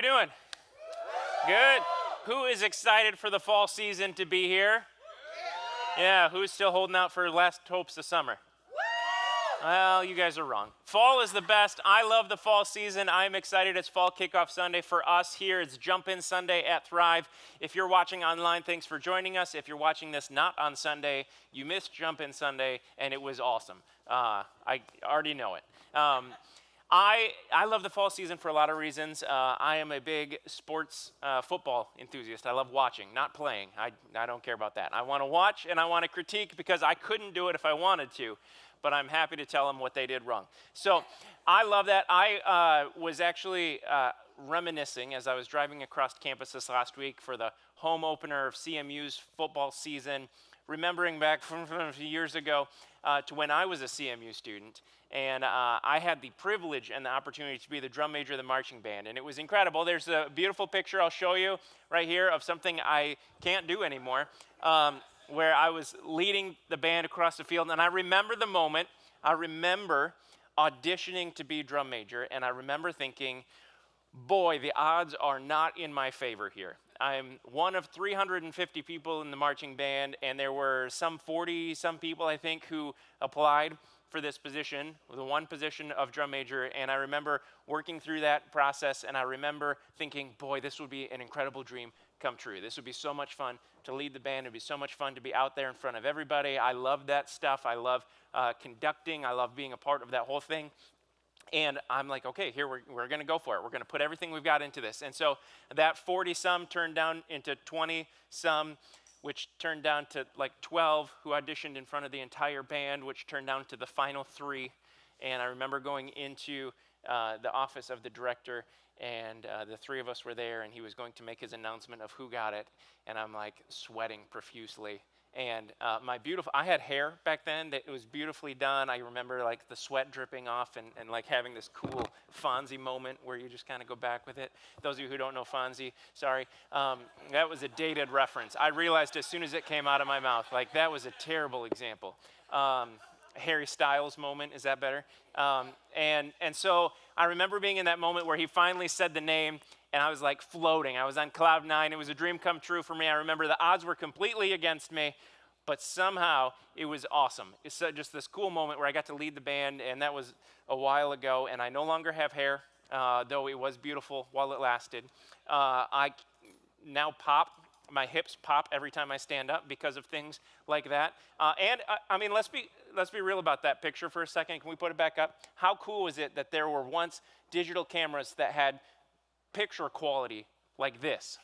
doing? Good. Who is excited for the fall season to be here? Yeah, who's still holding out for last hopes of summer? Well, you guys are wrong. Fall is the best. I love the fall season. I'm excited. It's Fall Kickoff Sunday for us here. It's Jump In Sunday at Thrive. If you're watching online, thanks for joining us. If you're watching this not on Sunday, you missed Jump In Sunday, and it was awesome. I already know it. I love the fall season for a lot of reasons. I am a big sports football enthusiast. I love watching, not playing. I don't care about that. I want to watch and I want to critique because I couldn't do it if I wanted to, but I'm happy to tell them what they did wrong. So I love that. I was actually reminiscing as I was driving across campus this last week for the home opener of CMU's football season, remembering back from a few years ago to when I was a CMU student. And I had the privilege and the opportunity to be the drum major of the marching band. And it was incredible. There's a beautiful picture I'll show you right here of something I can't do anymore, where I was leading the band across the field. And I remember the moment. I remember auditioning to be drum major. And I remember thinking, boy, the odds are not in my favor here. I'm one of 350 people in the marching band, and there were some 40-some people, I think, who applied for this position, the one position of drum major. And I remember working through that process, and I remember thinking, boy, this would be an incredible dream come true. This would be so much fun to lead the band. It would be so much fun to be out there in front of everybody. I love that stuff. I love conducting. I love being a part of that whole thing. And I'm like, okay, here we're going to go for it. We're going to put everything we've got into this. And so that 40-some turned down into 20-some, which turned down to like 12 who auditioned in front of the entire band, which turned down to the final 3. And I remember going into the office of the director, and the 3 of us were there, and he was going to make his announcement of who got it. And I'm like sweating profusely. And I had hair back then that was beautifully done. I remember like the sweat dripping off and like having this cool Fonzie moment where you just kind of go back with it. Those of you who don't know Fonzie, sorry. That was a dated reference. I realized as soon as it came out of my mouth, like that was a terrible example. Harry Styles moment, is that better? And so I remember being in that moment where he finally said the name, and I was like floating. I was on cloud 9. It was a dream come true for me. I remember the odds were completely against me, but somehow it was awesome. It's just this cool moment where I got to lead the band, and that was a while ago, and I no longer have hair, though it was beautiful while it lasted. I now pop. My hips pop every time I stand up because of things like that. I mean, let's be real about that picture for a second. Can we put it back up? How cool is it that there were once digital cameras that had picture quality like this?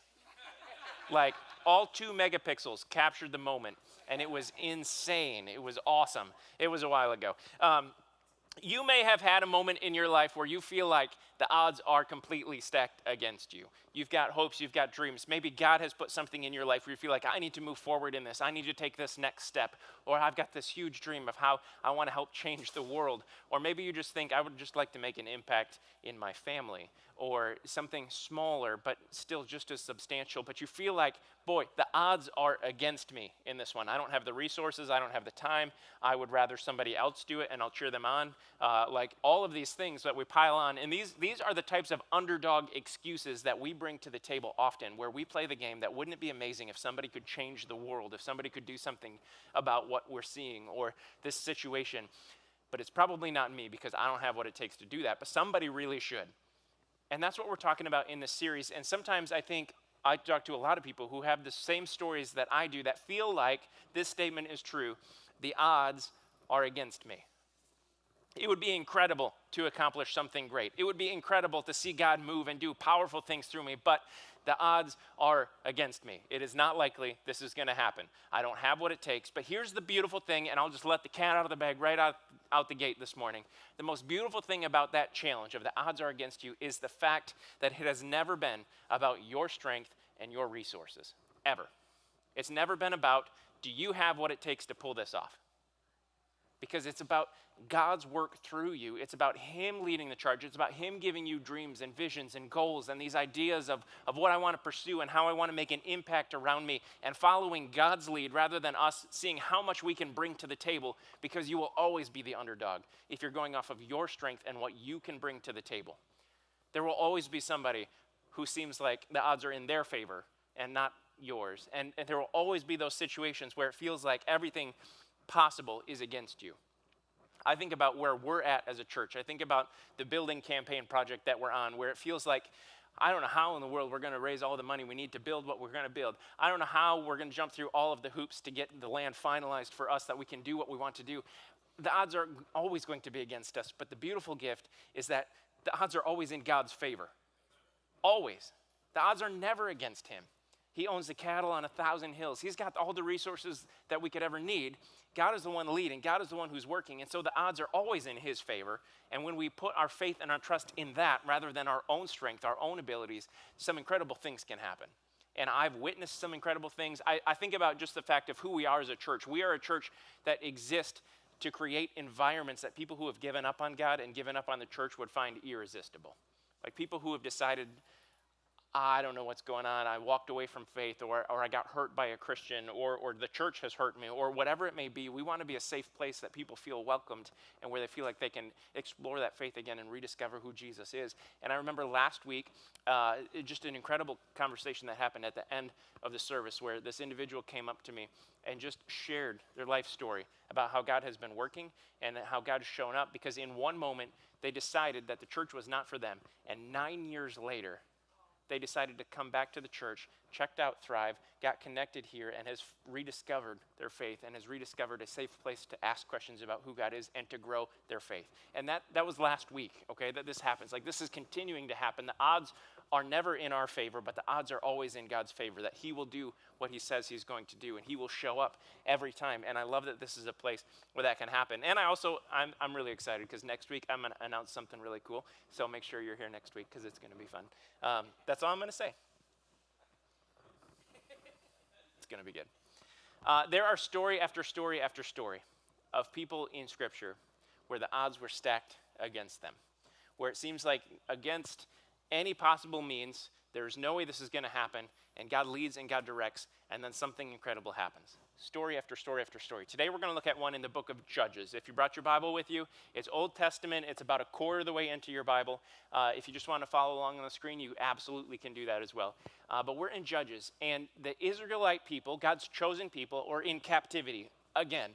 Like all 2 megapixels captured the moment, and it was insane. It was awesome. It was a while ago. You may have had a moment in your life where you feel like the odds are completely stacked against you. You've got hopes, you've got dreams. Maybe God has put something in your life where you feel like, I need to move forward in this. I need to take this next step. Or I've got this huge dream of how I want to help change the world. Or maybe you just think, I would just like to make an impact in my family. Or something smaller, but still just as substantial. But you feel like, boy, the odds are against me in this one. I don't have the resources. I don't have the time. I would rather somebody else do it, and I'll cheer them on. Like all of these things that we pile on. And these are the types of underdog excuses that we bring to the table often, where we play the game that wouldn't it be amazing if somebody could change the world, if somebody could do something about what we're seeing or this situation. But it's probably not me because I don't have what it takes to do that. But somebody really should. And that's what we're talking about in this series. And sometimes I think I talk to a lot of people who have the same stories that I do that feel like this statement is true. The odds are against me. It would be incredible to accomplish something great. It would be incredible to see God move and do powerful things through me, but the odds are against me. It is not likely this is going to happen. I don't have what it takes, but here's the beautiful thing, and I'll just let the cat out of the bag right out the gate this morning. The most beautiful thing about that challenge of the odds are against you is the fact that it has never been about your strength and your resources, ever. It's never been about, do you have what it takes to pull this off? Because it's about God's work through you. It's about Him leading the charge. It's about Him giving you dreams and visions and goals and these ideas of what I want to pursue and how I want to make an impact around me, and following God's lead rather than us seeing how much we can bring to the table, because you will always be the underdog if you're going off of your strength and what you can bring to the table. There will always be somebody who seems like the odds are in their favor and not yours. And there will always be those situations where it feels like everything possible is against you. I think about where we're at as a church. I think about the building campaign project that we're on, where it feels like, I don't know how in the world we're going to raise all the money we need to build what we're going to build. I don't know how we're going to jump through all of the hoops to get the land finalized for us that we can do what we want to do. The odds are always going to be against us, but the beautiful gift is that the odds are always in God's favor. Always. The odds are never against him. He owns the cattle on 1,000 hills. He's got all the resources that we could ever need. God is the one leading. God is the one who's working. And so the odds are always in his favor. And when we put our faith and our trust in that rather than our own strength, our own abilities, some incredible things can happen. And I've witnessed some incredible things. I think about just the fact of who we are as a church. We are a church that exists to create environments that people who have given up on God and given up on the church would find irresistible. Like people who have decided, I don't know what's going on, I walked away from faith, or I got hurt by a Christian, or the church has hurt me, or whatever it may be. We want to be a safe place that people feel welcomed and where they feel like they can explore that faith again and rediscover who Jesus is. And I remember last week, just an incredible conversation that happened at the end of the service where this individual came up to me and just shared their life story about how God has been working and how God has shown up, because in one moment they decided that the church was not for them, and 9 years later, they decided to come back to the church, checked out Thrive, got connected here, and has rediscovered their faith and has rediscovered a safe place to ask questions about who God is and to grow their faith. And that was last week, okay, that this happens. Like, this is continuing to happen. The odds are never in our favor, but the odds are always in God's favor, that he will do what he says he's going to do, and he will show up every time. And I love that this is a place where that can happen. And I'm really excited because next week I'm going to announce something really cool. So make sure you're here next week because it's going to be fun. That's all I'm going to say. It's going to be good. There are story after story after story of people in Scripture where the odds were stacked against them, where it seems like against any possible means, there's no way this is going to happen, and God leads and God directs, and then something incredible happens. Story after story after story. Today we're going to look at one in the book of Judges. If you brought your Bible with you, it's Old Testament. It's about a quarter of the way into your Bible. If you just want to follow along on the screen, you absolutely can do that as well. But we're in Judges, and the Israelite people, God's chosen people, are in captivity again.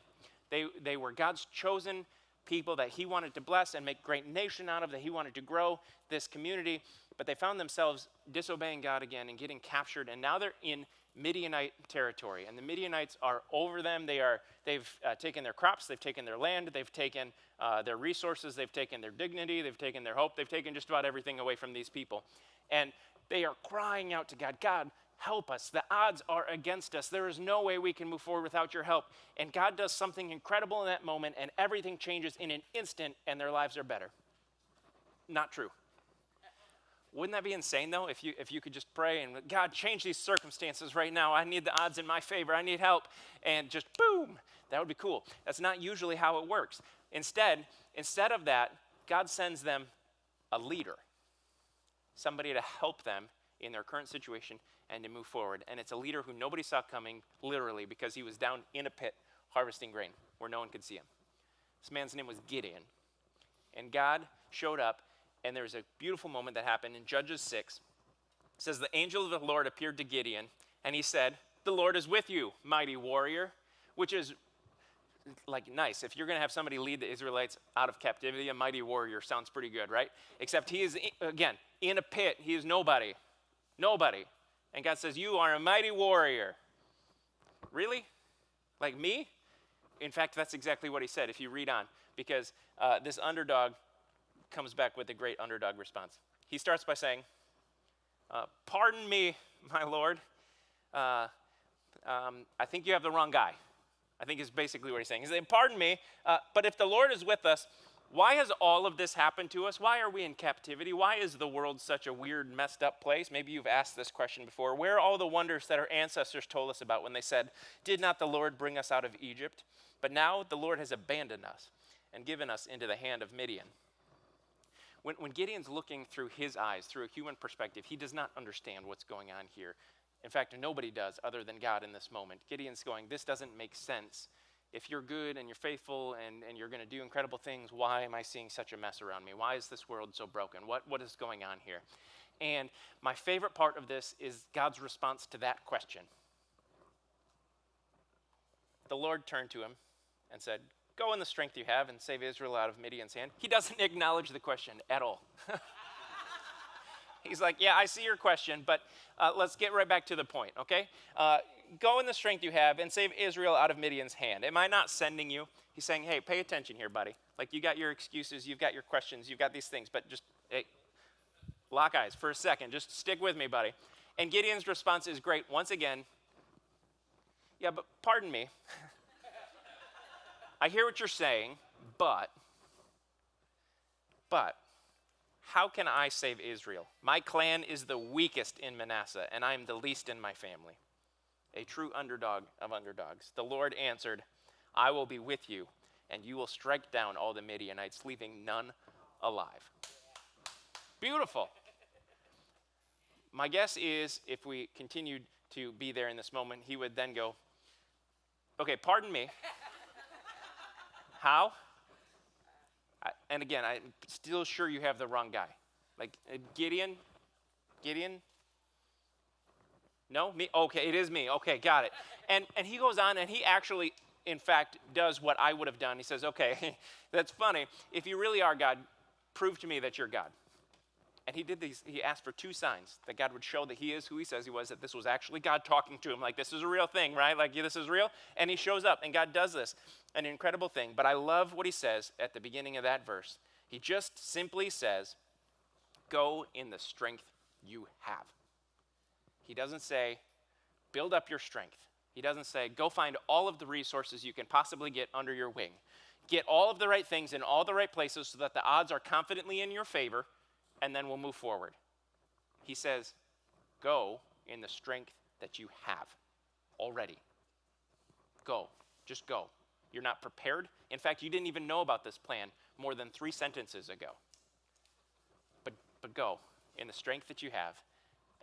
They were God's chosen people that he wanted to bless and make a great nation out of, that he wanted to grow this community, but they found themselves disobeying God again and getting captured, and now they're in Midianite territory, and the Midianites are over them. They've taken their crops, they've taken their land, they've taken their resources, they've taken their dignity, they've taken their hope, they've taken just about everything away from these people, and they are crying out to God, God, help us. The odds are against us. There is no way we can move forward without your help. And God does something incredible in that moment, and everything changes in an instant, and their lives are better. Not true. Wouldn't that be insane, though, if you could just pray and, God, change these circumstances right now. I need the odds in my favor. I need help. And just boom, that would be cool. That's not usually how it works. Instead of that, God sends them a leader, somebody to help them in their current situation and to move forward. And it's a leader who nobody saw coming, literally, because he was down in a pit harvesting grain where no one could see him. This man's name was Gideon. And God showed up, and there's a beautiful moment that happened in Judges 6. It says, the angel of the Lord appeared to Gideon, and he said, the Lord is with you, mighty warrior, which is like nice. If you're going to have somebody lead the Israelites out of captivity, a mighty warrior sounds pretty good, right? Except he is, again, in a pit. He is nobody. Nobody. And God says, you are a mighty warrior. Really? Like me? In fact, that's exactly what he said if you read on, because this underdog comes back with a great underdog response. He starts by saying, pardon me, my Lord. I think you have the wrong guy. I think is basically what he's saying. He's saying, pardon me, but if the Lord is with us, why has all of this happened to us? Why are we in captivity? Why is the world such a weird, messed up place? Maybe you've asked this question before. Where are all the wonders that our ancestors told us about when they said, did not the Lord bring us out of Egypt? But now the Lord has abandoned us and given us into the hand of Midian. When Gideon's looking through his eyes, through a human perspective, he does not understand what's going on here. In fact, nobody does other than God in this moment. Gideon's going, this doesn't make sense. If you're good and you're faithful and you're going to do incredible things, why am I seeing such a mess around me? Why is this world so broken? What is going on here? And my favorite part of this is God's response to that question. The Lord turned to him and said, go in the strength you have and save Israel out of Midian's hand. He doesn't acknowledge the question at all. He's like, yeah, I see your question, but let's get right back to the point, okay? Go in the strength you have and save Israel out of Midian's hand. Am I not sending you? He's saying, hey, pay attention here, buddy. Like, you got your excuses, you've got your questions, you've got these things, but just, hey, lock eyes for a second. Just stick with me, buddy. And Gideon's response is great. Once again, yeah, but pardon me. I hear what you're saying, but how can I save Israel? My clan is the weakest in Manasseh, and I am the least in my family. A true underdog of underdogs. The Lord answered, I will be with you, and you will strike down all the Midianites, leaving none alive. Beautiful. My guess is if we continued to be there in this moment, he would then go, okay, pardon me. How? And again, I'm still sure you have the wrong guy. Like, Gideon? No? Me? Okay, it is me. Okay, got it. And he goes on, and he actually, in fact, does what I would have done. He says, okay, that's funny. If you really are God, prove to me that you're God. And he did these. He asked for 2 signs that God would show that he is who he says he was, that this was actually God talking to him. Like, this is a real thing, right? Like, yeah, this is real. And he shows up, and God does this. An incredible thing. But I love what he says at the beginning of that verse. He just simply says, go in the strength you have. He doesn't say, build up your strength. He doesn't say, go find all of the resources you can possibly get under your wing. Get all of the right things in all the right places so that the odds are confidently in your favor, and then we'll move forward. He says, go in the strength that you have already. Go. Just go. You're not prepared. In fact, you didn't even know about this plan more than 3 sentences ago. But go in the strength that you have,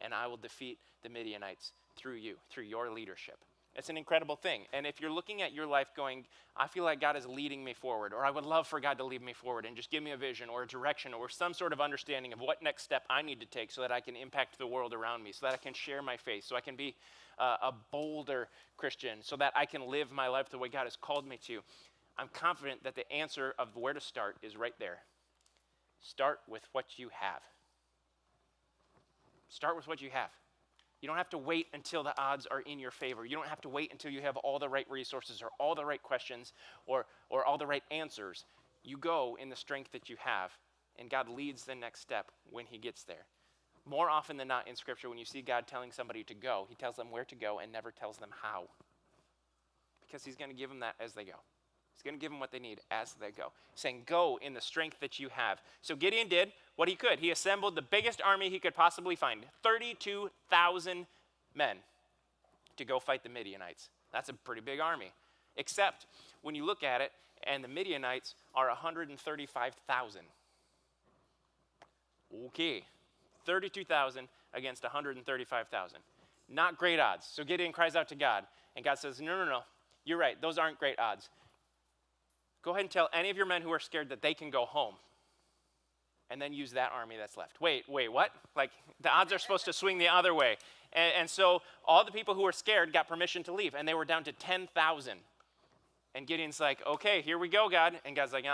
and I will defeat the Midianites through you, through your leadership. It's an incredible thing. And if you're looking at your life going, I feel like God is leading me forward, or I would love for God to lead me forward and just give me a vision or a direction or some sort of understanding of what next step I need to take so that I can impact the world around me, so that I can share my faith, so I can be a bolder Christian, so that I can live my life the way God has called me to, I'm confident that the answer of where to start is right there. Start with what you have. Start with what you have. You don't have to wait until the odds are in your favor. You don't have to wait until you have all the right resources or all the right questions or all the right answers. You go in the strength that you have, and God leads the next step when he gets there. More often than not in Scripture, when you see God telling somebody to go, he tells them where to go and never tells them how. Because he's going to give them that as they go. He's going to give them what they need as they go. He's saying, go in the strength that you have. So Gideon did what he could. He assembled the biggest army he could possibly find, 32,000 men, to go fight the Midianites. That's a pretty big army. Except when you look at it, and the Midianites are 135,000. Okay, 32,000 against 135,000. Not great odds. So Gideon cries out to God, and God says, no, you're right, those aren't great odds. Go ahead and tell any of your men who are scared that they can go home, and then use that army that's left. Wait, what? Like, the odds are supposed to swing the other way. And so all the people who were scared got permission to leave, and they were down to 10,000. And Gideon's like, okay, here we go, God. And God's like,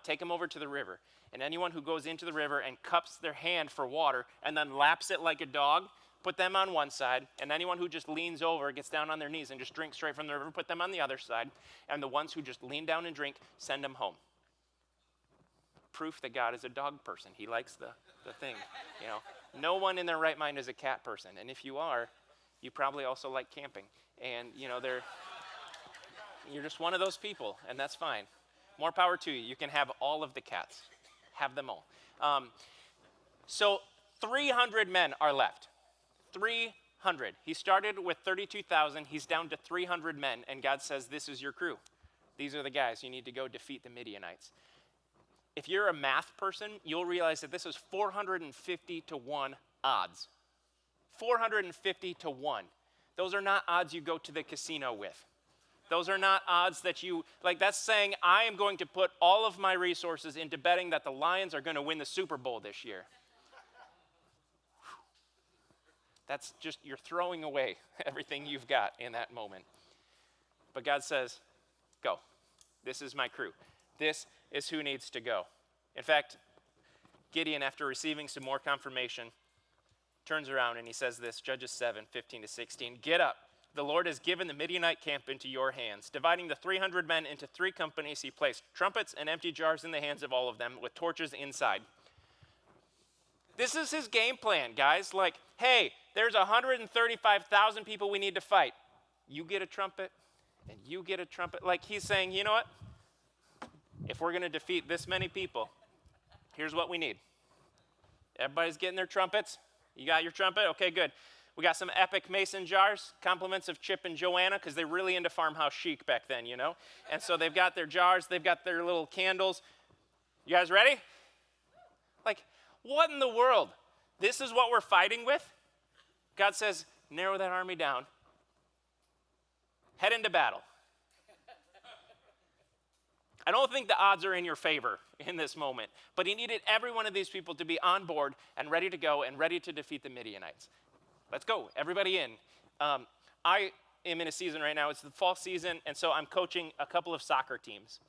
take them over to the river. And anyone who goes into the river and cups their hand for water and then laps it like a dog, put them on one side. And anyone who just leans over, gets down on their knees and just drinks straight from the river, put them on the other side. And the ones who just lean down and drink, send them home. Proof that God is a dog person. He likes the thing, you know. No one in their right mind is a cat person. And if you are, you probably also like camping. And, you know, you're just one of those people, and that's fine. More power to you. You can have all of the cats. Have them all. So 300 men are left. 300. He started with 32,000. He's down to 300 men, and God says, this is your crew. These are the guys you need to go defeat the Midianites. If you're a math person, you'll realize that this is 450 to 1 odds. 450 to 1. Those are not odds you go to the casino with. Those are not odds that that's saying I am going to put all of my resources into betting that the Lions are going to win the Super Bowl this year. That's just, you're throwing away everything you've got in that moment. But God says, go. This is my crew. This is who needs to go. In fact, Gideon, after receiving some more confirmation, turns around and he says this, Judges 7:15-16, get up. The Lord has given the Midianite camp into your hands. Dividing the 300 men into 3 companies, he placed trumpets and empty jars in the hands of all of them with torches inside. This is his game plan, guys. Like, hey, there's 135,000 people we need to fight. You get a trumpet and you get a trumpet. Like, he's saying, you know what? If we're going to defeat this many people, here's what we need. Everybody's getting their trumpets. You got your trumpet? Okay, good. We got some epic mason jars, compliments of Chip and Joanna, because they're really into farmhouse chic back then, you know? And so they've got their jars, they've got their little candles. You guys ready? Like, what in the world? This is what we're fighting with? God says, narrow that army down. Head into battle. I don't think the odds are in your favor in this moment, but he needed every one of these people to be on board and ready to go and ready to defeat the Midianites. Let's go, everybody in. I am in a season right now, it's the fall season, and so I'm coaching a couple of soccer teams,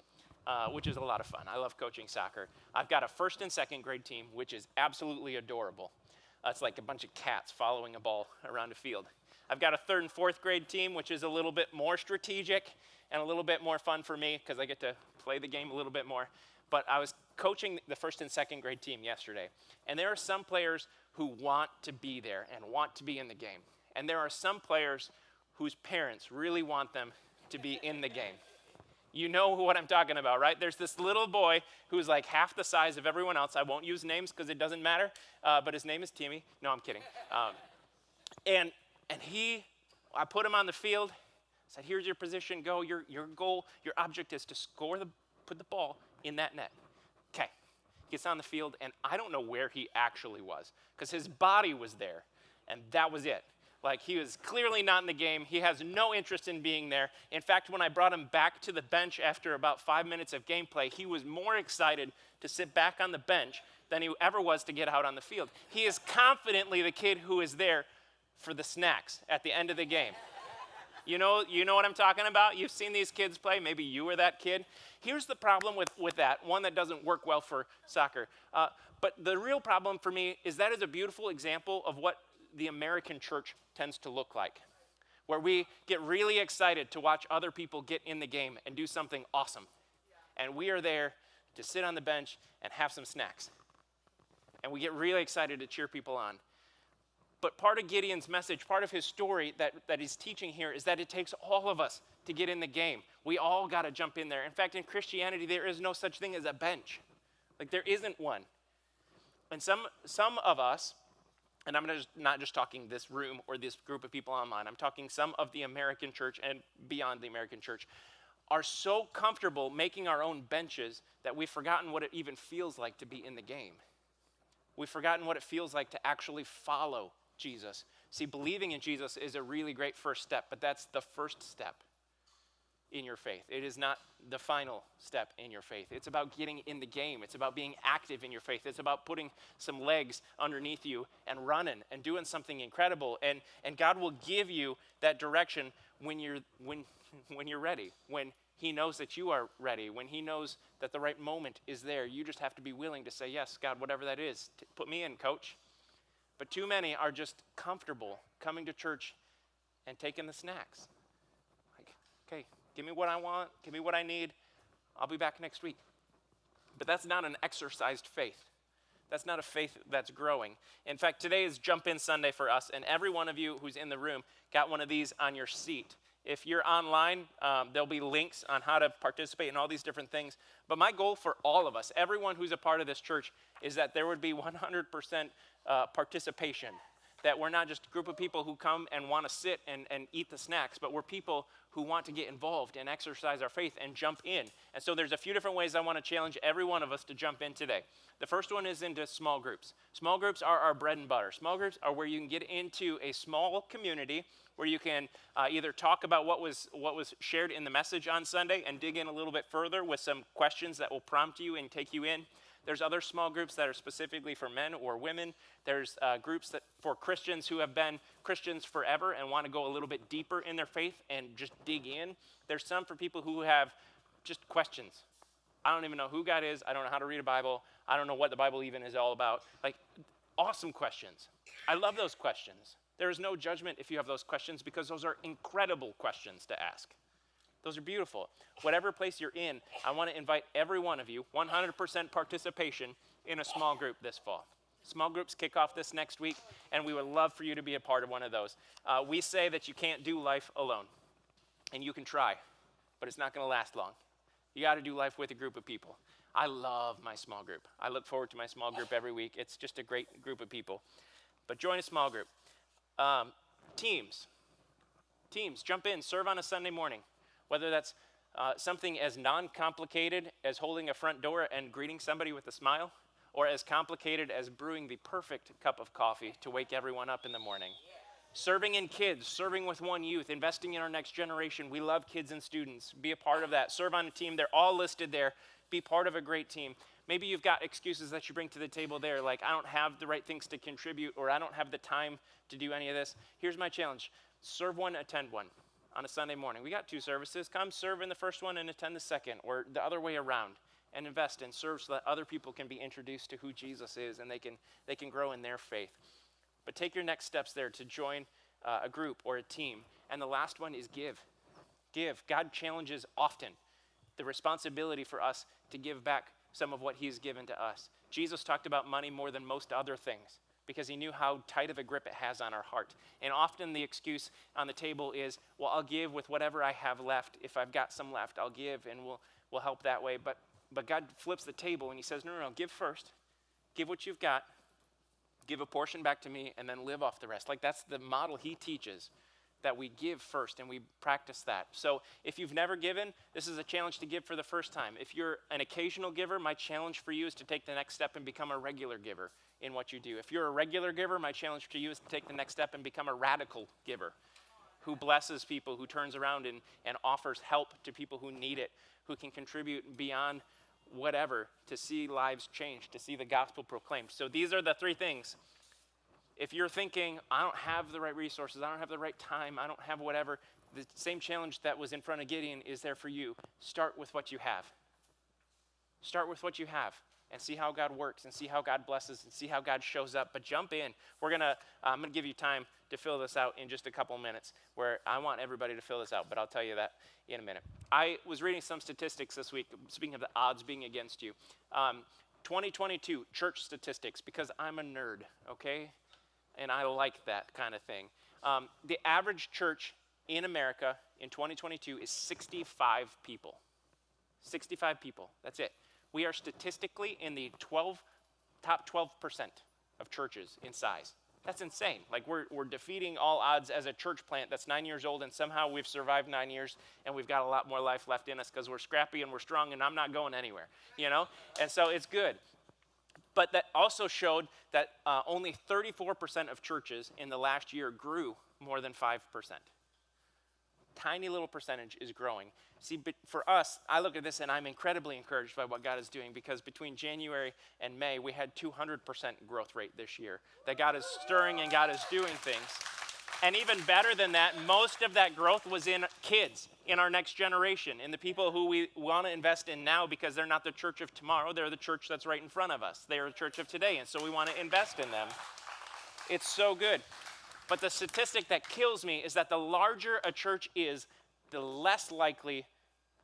which is a lot of fun. I love coaching soccer. I've got a first and second grade team, which is absolutely adorable. It's like a bunch of cats following a ball around a field. I've got a third and fourth grade team, which is a little bit more strategic and a little bit more fun for me because I get to play the game a little bit more. But I was coaching the first and second grade team yesterday, and there are some players who want to be there and want to be in the game. And there are some players whose parents really want them to be in the game. You know what I'm talking about, right? There's this little boy who's like half the size of everyone else. I won't use names because it doesn't matter, but his name is Timmy. No, I'm kidding. And I put him on the field, said, here's your position, go. Your goal, your object is to put the ball in that net. Okay. Gets on the field, and I don't know where he actually was because his body was there, and that was it. Like, he was clearly not in the game. He has no interest in being there. In fact, when I brought him back to the bench after about 5 minutes of gameplay, he was more excited to sit back on the bench than he ever was to get out on the field. He is confidently the kid who is there for the snacks at the end of the game. You know what I'm talking about? You've seen these kids play. Maybe you were that kid. Here's the problem with that, one that doesn't work well for soccer. But the real problem for me is that is a beautiful example of what the American church tends to look like, where we get really excited to watch other people get in the game and do something awesome. And we are there to sit on the bench and have some snacks. And we get really excited to cheer people on. But part of Gideon's message, part of his story that he's teaching here is that it takes all of us to get in the game. We all got to jump in there. In fact, in Christianity, there is no such thing as a bench. Like, there isn't one. And some of us, and I'm not just talking this room or this group of people online, I'm talking some of the American church and beyond the American church, are so comfortable making our own benches that we've forgotten what it even feels like to be in the game. We've forgotten what it feels like to actually follow Jesus. See, believing in Jesus is a really great first step, but that's the first step in your faith. It is not the final step in your faith. It's about getting in the game. It's about being active in your faith. It's about putting some legs underneath you and running and doing something incredible. And God will give you that direction when you're ready, when he knows that you are ready, when he knows that the right moment is there. You just have to be willing to say, yes, God, whatever that is, put me in, coach. But too many are just comfortable coming to church and taking the snacks. Like, okay, give me what I want, give me what I need, I'll be back next week. But that's not an exercised faith. That's not a faith that's growing. In fact, today is Jump In Sunday for us, and every one of you who's in the room got one of these on your seat. If you're online, there'll be links on how to participate in all these different things. But my goal for all of us, everyone who's a part of this church, is that there would be 100% participation. That we're not just a group of people who come and want to sit and eat the snacks, but we're people who want to get involved and exercise our faith and jump in. And so there's a few different ways I want to challenge every one of us to jump in today. The first one is into small groups. Small groups are our bread and butter. Small groups are where you can get into a small community where you can either talk about what was shared in the message on Sunday and dig in a little bit further with some questions that will prompt you and take you in. There's other small groups that are specifically for men or women. There's groups for Christians who have been Christians forever and want to go a little bit deeper in their faith and just dig in. There's some for people who have just questions. I don't even know who God is. I don't know how to read a Bible. I don't know what the Bible even is all about. Like, awesome questions. I love those questions. There is no judgment if you have those questions, because those are incredible questions to ask. Those are beautiful. Whatever place you're in, I want to invite every one of you, 100% participation in a small group this fall. Small groups kick off this next week, and we would love for you to be a part of one of those. We say that you can't do life alone, and you can try, but it's not going to last long. You got to do life with a group of people. I love my small group. I look forward to my small group every week. It's just a great group of people. But join a small group. Teams, jump in, serve on a Sunday morning. Whether that's something as non-complicated as holding a front door and greeting somebody with a smile, or as complicated as brewing the perfect cup of coffee to wake everyone up in the morning. Serving in kids, serving with one youth, investing in our next generation. We love kids and students. Be a part of that. Serve on a team. They're all listed there. Be part of a great team. Maybe you've got excuses that you bring to the table there, like I don't have the right things to contribute, or I don't have the time to do any of this. Here's my challenge. Serve one, attend one on a Sunday morning. We got 2 services. Come serve in the first one and attend the second, or the other way around, and invest and serve so that other people can be introduced to who Jesus is and they can grow in their faith. But take your next steps there to join a group or a team. And the last one is give. Give. God challenges often the responsibility for us to give back some of what he's given to us. Jesus talked about money more than most other things because he knew how tight of a grip it has on our heart. And often the excuse on the table is, well, I'll give with whatever I have left. If I've got some left, I'll give and we'll help that way. But God flips the table and he says, no, give first. Give what you've got. Give a portion back to me and then live off the rest. Like, that's the model he teaches, that we give first and we practice that. So if you've never given, this is a challenge to give for the first time. If you're an occasional giver, my challenge for you is to take the next step and become a regular giver in what you do. If you're a regular giver, my challenge to you is to take the next step and become a radical giver who blesses people, who turns around and offers help to people who need it, who can contribute beyond whatever to see lives changed, to see the gospel proclaimed. So these are the 3 things. If you're thinking, I don't have the right resources, I don't have the right time, I don't have whatever, the same challenge that was in front of Gideon is there for you. Start with what you have. Start with what you have and see how God works and see how God blesses and see how God shows up. But jump in. I'm gonna give you time to fill this out in just a couple minutes, where I want everybody to fill this out, but I'll tell you that in a minute. I was reading some statistics this week, speaking of the odds being against you. 2022 church statistics, because I'm a nerd, okay? And I like that kind of thing. The average church in America in 2022 is 65 people. 65 people, that's it. We are statistically in the top 12% of churches in size. That's insane. Like, we're defeating all odds as a church plant that's 9 years old, and somehow we've survived 9 years, and we've got a lot more life left in us because we're scrappy and we're strong, and I'm not going anywhere, you know? And so it's good. But that also showed that only 34% of churches in the last year grew more than 5%. Tiny little percentage is growing. See, but for us, I look at this and I'm incredibly encouraged by what God is doing, because between January and May, we had 200% growth rate this year. That God is stirring and God is doing things. And even better than that, most of that growth was in kids, in our next generation, in the people who we want to invest in now, because they're not the church of tomorrow, they're the church that's right in front of us. They are the church of today, and so we want to invest in them. It's so good. But the statistic that kills me is that the larger a church is, the less likely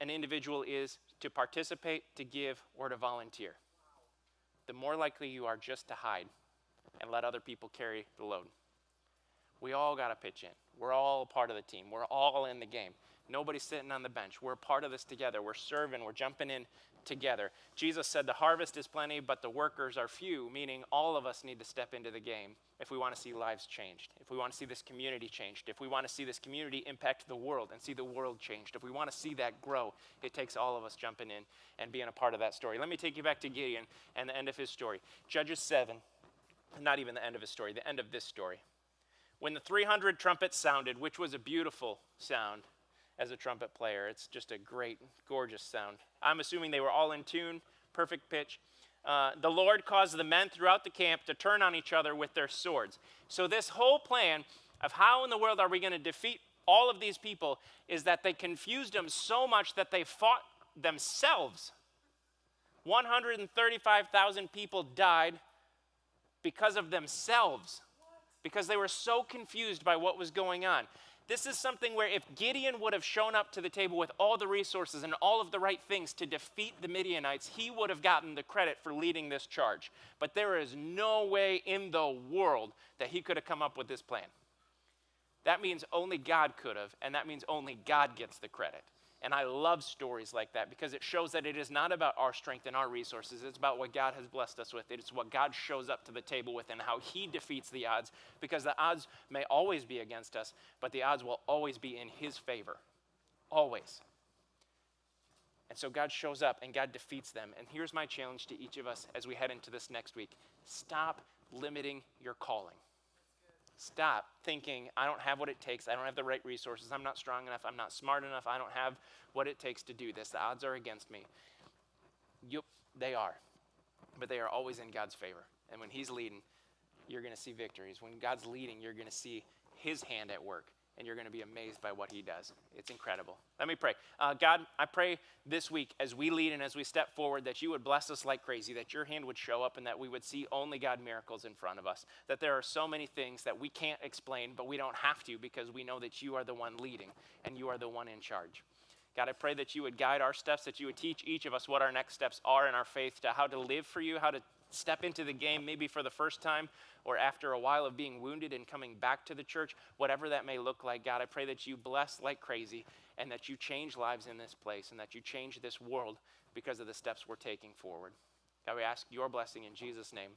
an individual is to participate, to give, or to volunteer. The more likely you are just to hide and let other people carry the load. We all got to pitch in. We're all part of the team. We're all in the game. Nobody's sitting on the bench. We're part of this together. We're serving. We're jumping in together. Jesus said the harvest is plenty, but the workers are few, meaning all of us need to step into the game if we want to see lives changed, if we want to see this community changed, if we want to see this community impact the world and see the world changed, if we want to see that grow, it takes all of us jumping in and being a part of that story. Let me take you back to Gideon and the end of his story. Judges 7, not even the end of his story, the end of this story. When the 300 trumpets sounded, which was a beautiful sound as a trumpet player, it's just a great, gorgeous sound. I'm assuming they were all in tune, perfect pitch. the Lord caused the men throughout the camp to turn on each other with their swords. So this whole plan of how in the world are we going to defeat all of these people is that they confused them so much that they fought themselves. 135,000 people died because of themselves, because they were so confused by what was going on. This is something where if Gideon would have shown up to the table with all the resources and all of the right things to defeat the Midianites, he would have gotten the credit for leading this charge. But there is no way in the world that he could have come up with this plan. That means only God could have, and that means only God gets the credit. And I love stories like that because it shows that it is not about our strength and our resources. It's about what God has blessed us with. It's what God shows up to the table with and how he defeats the odds, because the odds may always be against us, but the odds will always be in his favor. Always. And so God shows up and God defeats them. And here's my challenge to each of us as we head into this next week. Stop limiting your calling. Stop thinking, I don't have what it takes. I don't have the right resources. I'm not strong enough. I'm not smart enough. I don't have what it takes to do this. The odds are against me. Yep, they are. But they are always in God's favor. And when he's leading, you're going to see victories. When God's leading, you're going to see his hand at work. And you're going to be amazed by what he does. It's incredible. Let me pray. God, I pray this week as we lead and as we step forward that you would bless us like crazy, that your hand would show up and that we would see only God miracles in front of us. That there are so many things that we can't explain, but we don't have to because we know that you are the one leading and you are the one in charge. God, I pray that you would guide our steps, that you would teach each of us what our next steps are in our faith, to how to live for you, how to step into the game maybe for the first time or after a while of being wounded and coming back to the church, whatever that may look like. God, I pray that you bless like crazy and that you change lives in this place and that you change this world because of the steps we're taking forward. God, we ask your blessing in Jesus' name.